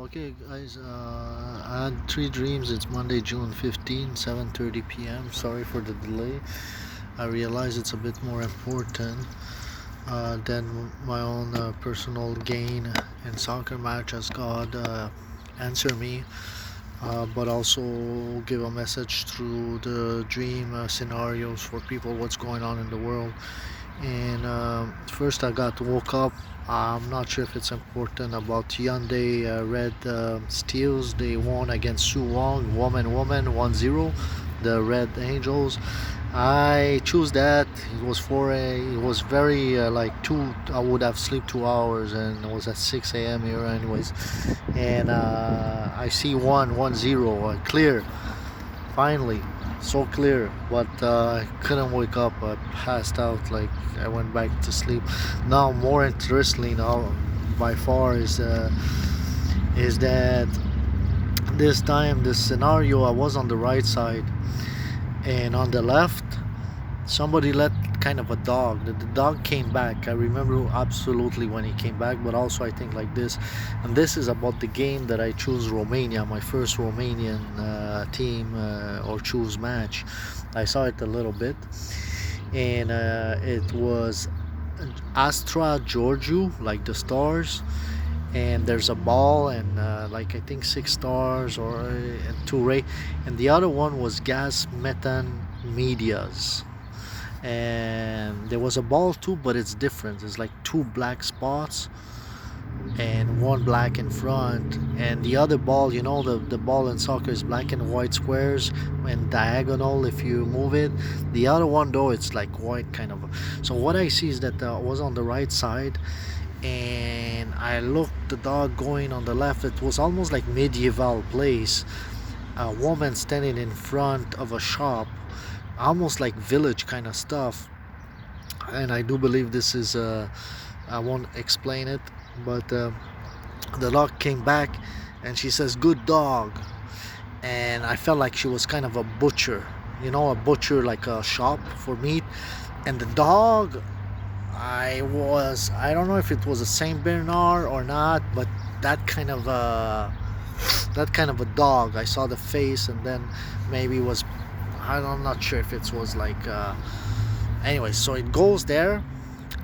Okay, guys, I had three dreams. It's Monday, June 15, 7:30 p.m. Sorry for the delay. I realize it's a bit more important than my own personal gain in soccer match as God answer me, but also give a message through the dream scenarios for people what's going on in the world. And first, I got woke up. I'm not sure if it's important about Hyundai Red Steels. They won against Suwon, woman 1-0, the Red Angels. I choose that. It was it was very like two. I would have slept 2 hours, and it was at 6 a.m. here, anyways. And I see 1-0 clear. Finally, so clear, but I couldn't wake up. I passed out, like I went back to sleep. Now, more interestingly, now by far is that this time, this scenario, I was on the right side, and on the left, somebody let kind of a dog. The dog came back. I remember absolutely when he came back, but also I think like this, and this is about the game that I choose Romania, my first Romanian team or choose match. I saw it a little bit, and it was Astra Georgiou, like the stars, and there's a ball and like I think 6 stars or two ray, and the other one was gas methane medias, and there was a ball too, but it's different. It's like two black spots and one black in front, and the other ball, the ball in soccer is black and white squares and diagonal if you move it. The other one though, it's like white kind of. So what I see is that I was on the right side, and I looked the dog going on the left. It was almost like medieval place, a woman standing in front of a shop, almost like village kind of stuff. And I do believe this is I won't explain it, but the dog came back and she says good dog, and I felt like she was kind of a butcher, a butcher, like a shop for meat. And the dog, I don't know if it was a Saint Bernard or not, but that kind of a dog. I saw the face, and then maybe it was, I'm not sure if it was like anyway. So it goes there,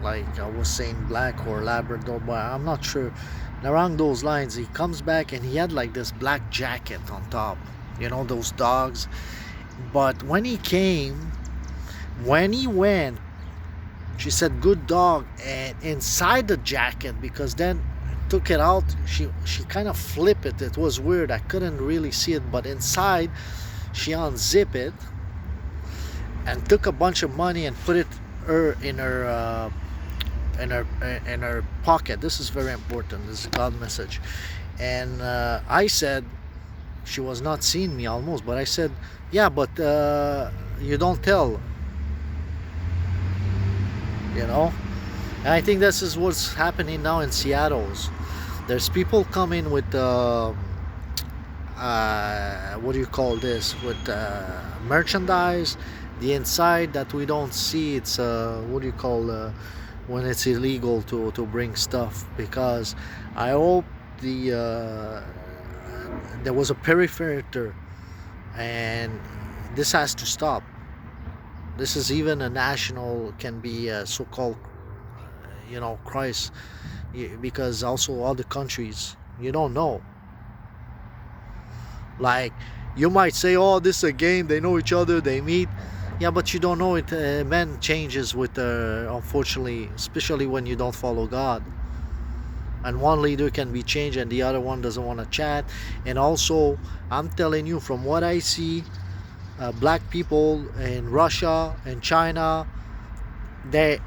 like I was saying, black or Labrador, but I'm not sure. And around those lines, he comes back and he had like this black jacket on top, those dogs. But when he went, she said good dog, and inside the jacket, because then took it out, she kind of flipped it. It was weird, I couldn't really see it, but inside she unzipped it and took a bunch of money and put it in her pocket. This is very important. This is God message. And I said, she was not seeing me almost, but I said, yeah, but you don't tell, and I think this is what's happening now in Seattle. There's people coming with what do you call this, with merchandise, the inside that we don't see. It's what do you call when it's illegal to bring stuff, because I hope there was a perimeter, and this has to stop. This is even a national, can be so-called Christ, because also other countries, you don't know. Like, you might say, oh, this is a game, they know each other, they meet. Yeah, but you don't know it. Man changes with unfortunately, especially when you don't follow God. And one leader can be changed and the other one doesn't want to chat. And also, I'm telling you, from what I see, black people in Russia and China, they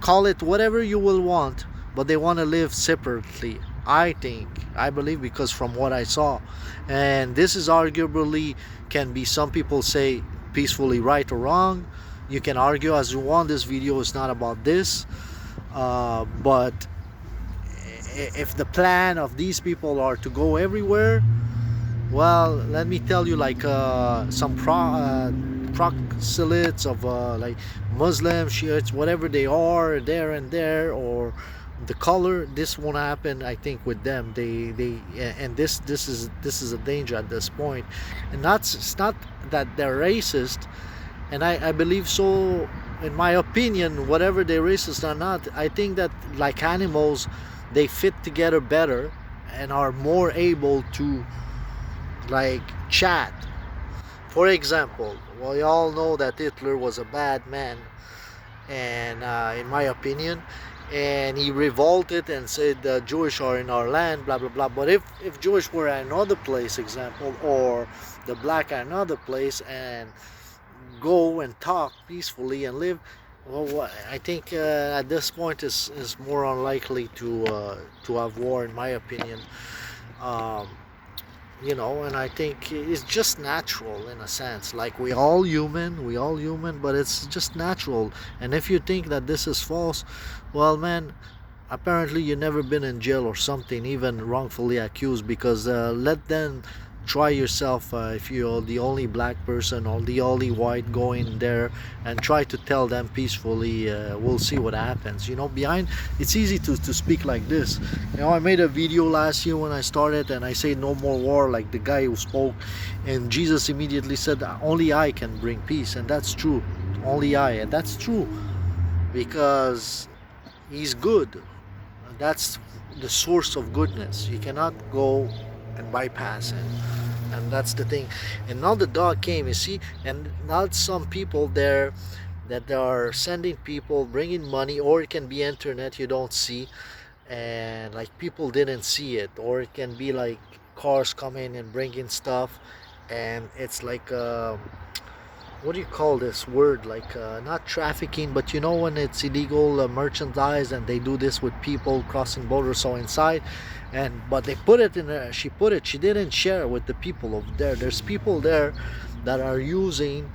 call it whatever you will want, but they want to live separately, I believe, because from what I saw. And this is arguably, can be, some people say peacefully, right or wrong. You can argue as you want. This video is not about this, but if the plan of these people are to go everywhere, well, let me tell you, like some proselytes of like Muslims, Shiites, whatever they are, there and there, or the color, this won't happen, I think, with them. They and this is a danger at this point. And that's, it's not that they're racist, and I believe so. In my opinion, whatever they're racist or not, I think that, like animals, they fit together better and are more able to, like, chat. For example, we all know that Hitler was a bad man, and in my opinion, and he revolted and said Jewish are in our land, blah blah blah. But if Jewish were in another place, example, or the black are another place, and go and talk peacefully and live, well, I think at this point is more unlikely to have war, in my opinion. um, and I think it's just natural, in a sense, like we all human, but it's just natural. And if you think that this is false, well, man, apparently you never been in jail or something, even wrongfully accused, because let them try yourself, if you're the only black person or the only white going there, and try to tell them peacefully. We'll see what happens. Behind, it's easy to speak like this. I made a video last year when I started, and I say no more war, like the guy who spoke, and Jesus immediately said only I can bring peace. And that's true, only I. And that's true because he's good. That's the source of goodness. You cannot go and bypass it. And that's the thing. And now the dog came, you see, and now some people there that they are sending people, bringing money, or it can be internet, you don't see, and like people didn't see it, or it can be like cars coming and bringing stuff, and it's like what do you call this word, like not trafficking, but when it's illegal merchandise, and they do this with people crossing borders, so inside. And but they put it in a, she didn't share with the people over there. There's people there that are using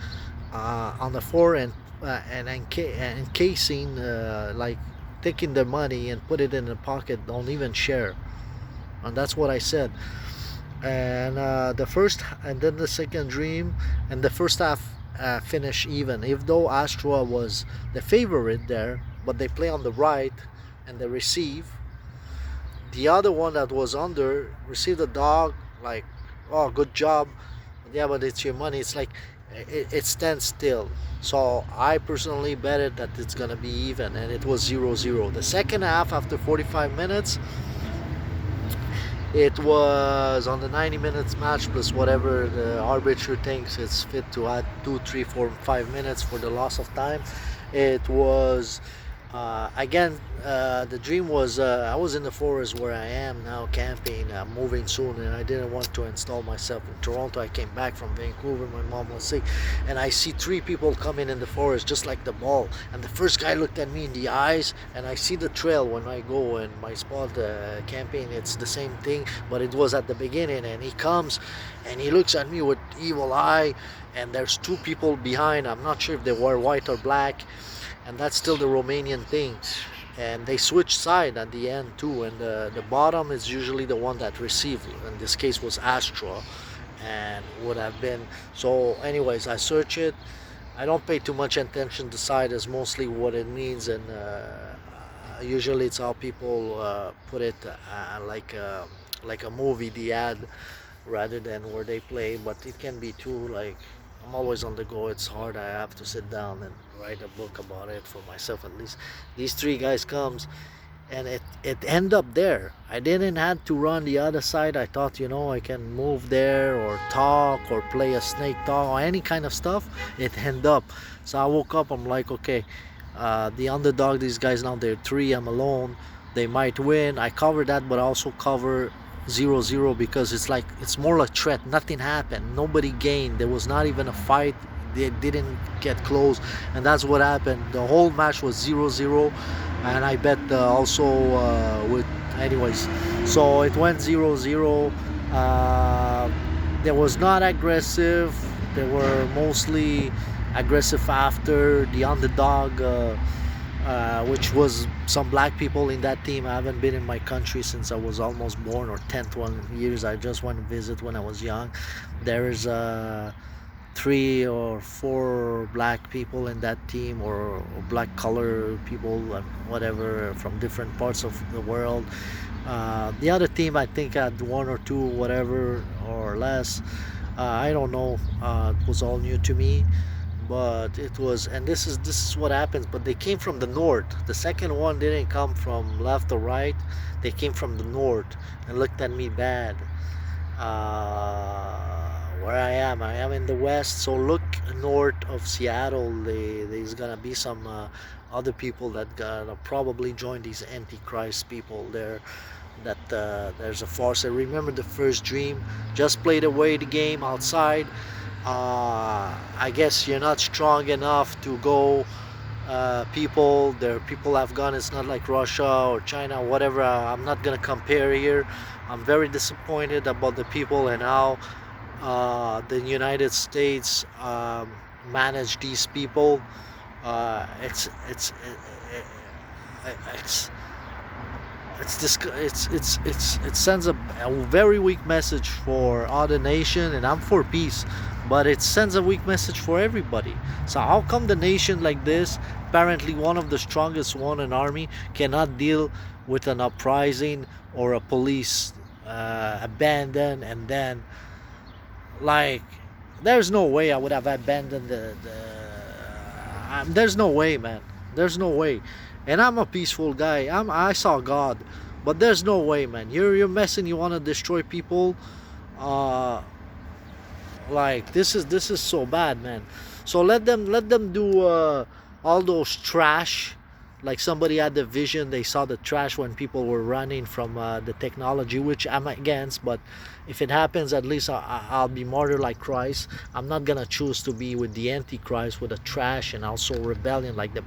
on the floor, and encasing, like taking their money and put it in the pocket, don't even share. And that's what I said. And the first, and then the second dream, and the first half finish even, if though Astra was the favorite there, but they play on the right and they receive. The other one that was under received a dog, like, oh, good job, yeah, but it's your money. It's like it stands still. So I personally bet it that it's gonna be even, and it was 0-0. The second half, after 45 minutes, it was on the 90 minutes match plus whatever the arbiter thinks it's fit to add 2, 3, 4, 5 minutes for the loss of time. It was again, the dream was, I was in the forest where I am now camping. I'm moving soon, and I didn't want to install myself in Toronto. I came back from Vancouver, my mom was sick, and I see 3 people coming in the forest just like the ball. And the first guy looked at me in the eyes, and I see the trail when I go and my spot camping, it's the same thing, but it was at the beginning. And he comes and he looks at me with evil eye, and there's 2 people behind. I'm not sure if they were white or black, and that's still the Romanian thing. And they switch side at the end too, and the bottom is usually the one that received. In this case was Astra, and would have been. So anyways, I search it. I don't pay too much attention to side, as mostly what it means, and usually it's how people put it, like a movie, the ad, rather than where they play. But it can be too, like, I'm always on the go. It's hard. I have to sit down and write a book about it for myself, at least. These 3 guys comes, and it end up there. I didn't have to run the other side. I thought, I can move there or talk or play a snake talk or any kind of stuff. It end up. So I woke up. I'm like, okay, the underdog, these guys now, they're 3. I'm alone. They might win. I cover that, but I also cover 0-0, because it's more like threat. Nothing happened, nobody gained, there was not even a fight, they didn't get close. And that's what happened. The whole match was 0-0, and I bet also with, anyways, so it went 0-0. There was not aggressive, they were mostly aggressive after the underdog, which was some black people in that team. I haven't been in my country since I was almost born, or 10, 12 years. I just went to visit when I was young. There is 3 or 4 black people in that team, or black color people, whatever, from different parts of the world. The other team I think had 1 or 2, whatever, or less. I don't know. It was all new to me, but it was, and this is what happens. But they came from the north. The second one didn't come from left or right. They came from the north and looked at me bad. Where I am in the west, so look north of Seattle. There's gonna be some other people that gonna probably join these antichrist people there. That there's a farce. I remember the first dream. Just played away the game outside. I guess you're not strong enough to go. People have gone. It's not like Russia or China, whatever. I'm not gonna compare here. I'm very disappointed about the people and how the United States manage these people. It's it sends a very weak message for other nation, and I'm for peace, but it sends a weak message for everybody. So how come the nation like this, apparently one of the strongest one in army, cannot deal with an uprising or a police abandon, and then, like, there's no way I would have abandoned there's no way, man. There's no way. And I'm a peaceful guy. I saw God, but there's no way, man. You're messing. You want to destroy people. Uh, like, this is so bad, man. So let them do all those trash. Like, somebody had the vision, they saw the trash when people were running from the technology, which I'm against. But if it happens, at least I'll be martyred like Christ. I'm not gonna choose to be with the antichrist, with the trash and also rebellion, like the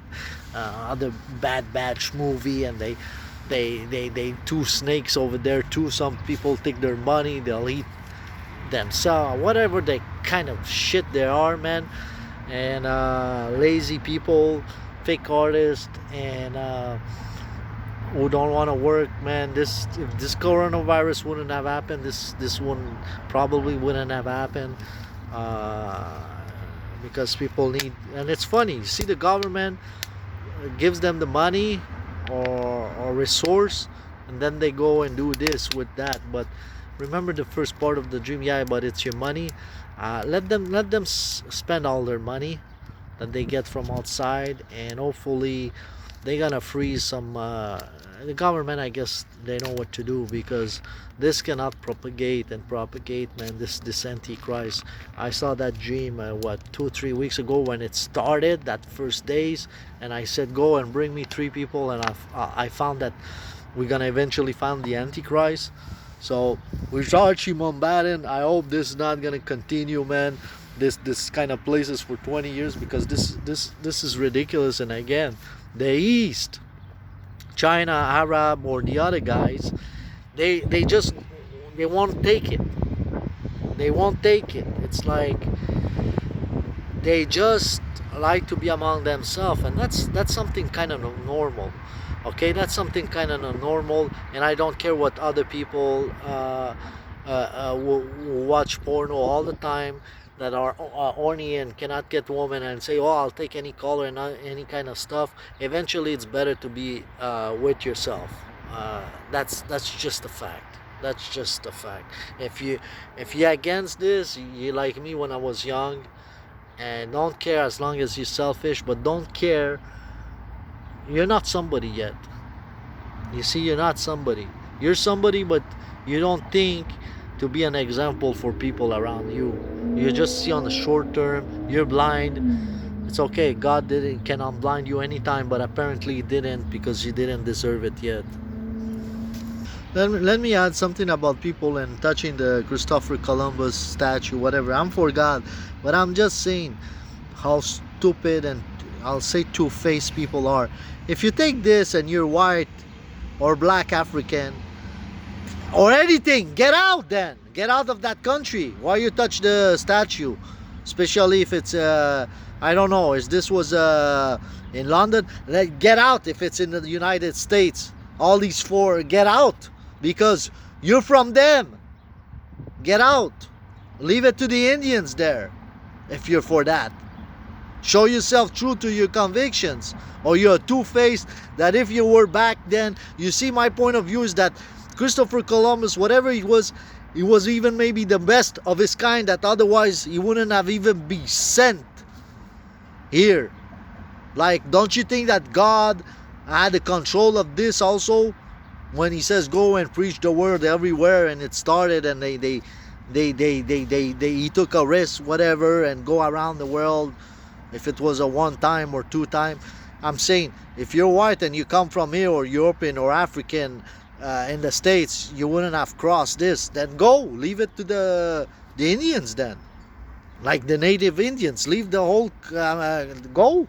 other Bad Batch movie. And they two snakes over there too. Some people take their money, they'll eat themselves, whatever they kind of shit they are, man. And lazy people, fake artists, and who don't want to work, man. If this coronavirus wouldn't have happened, this one probably wouldn't have happened, because people need. And it's funny, you see, the government gives them the money or resource, and then they go and do this with that. But remember the first part of the dream, yeah, but it's your money. Let them spend all their money that they get from outside, and hopefully they're gonna freeze some. The government, I guess, they know what to do, because this cannot propagate, man. This antichrist. I saw that dream 2-3 weeks ago when it started, that first days, and I said, go and bring me 3 people, and I found that we're gonna eventually find the antichrist. So we start bombarding. I hope this is not gonna continue, man. This kind of places for 20 years, because this is ridiculous. And again, the East, China, Arab, or the other guys, they won't take it. They won't take it. It's like they just like to be among themselves, and that's something kind of normal. Okay, that's something kind of normal. And I don't care what other people watch porno all the time, that are horny and cannot get women, and say, oh, I'll take any color and any kind of stuff. Eventually it's better to be with yourself. That's just a fact. That's just a fact. If you're against this, you like me when I was young, and don't care as long as you're selfish, but don't care. You're not somebody yet. You see, you're not somebody. You're somebody, but you don't think to be an example for people around you. You just see on the short term. You're blind. It's okay. God can unblind you anytime, but apparently he didn't, because you didn't deserve it yet. Let me add something about people and touching the Christopher Columbus statue, whatever. I'm for God, but I'm just saying how stupid and, I'll say, two-faced people are. If you take this and you're white or black African or anything, get out then. Get out of that country. Why you touch the statue? Especially if it's, I don't know, if this was in London, get out. If it's in the United States, all these 4, get out. Because you're from them. Get out. Leave it to the Indians there. if you're for that. Show yourself true to your convictions, or you're two-faced. That if you were back then, you see, my point of view is that Christopher Columbus, whatever he was even maybe the best of his kind, that otherwise he wouldn't have even been sent here. Like, don't you think that God had the control of this also, when he says go and preach the word everywhere, and it started, and he took a risk, whatever, and go around the world. If it was a one time or two time, I'm saying, if you're white and you come from here, or European or African, in the States, you wouldn't have crossed this. Then go, leave it to the Indians then, like the native Indians. Leave the whole, go.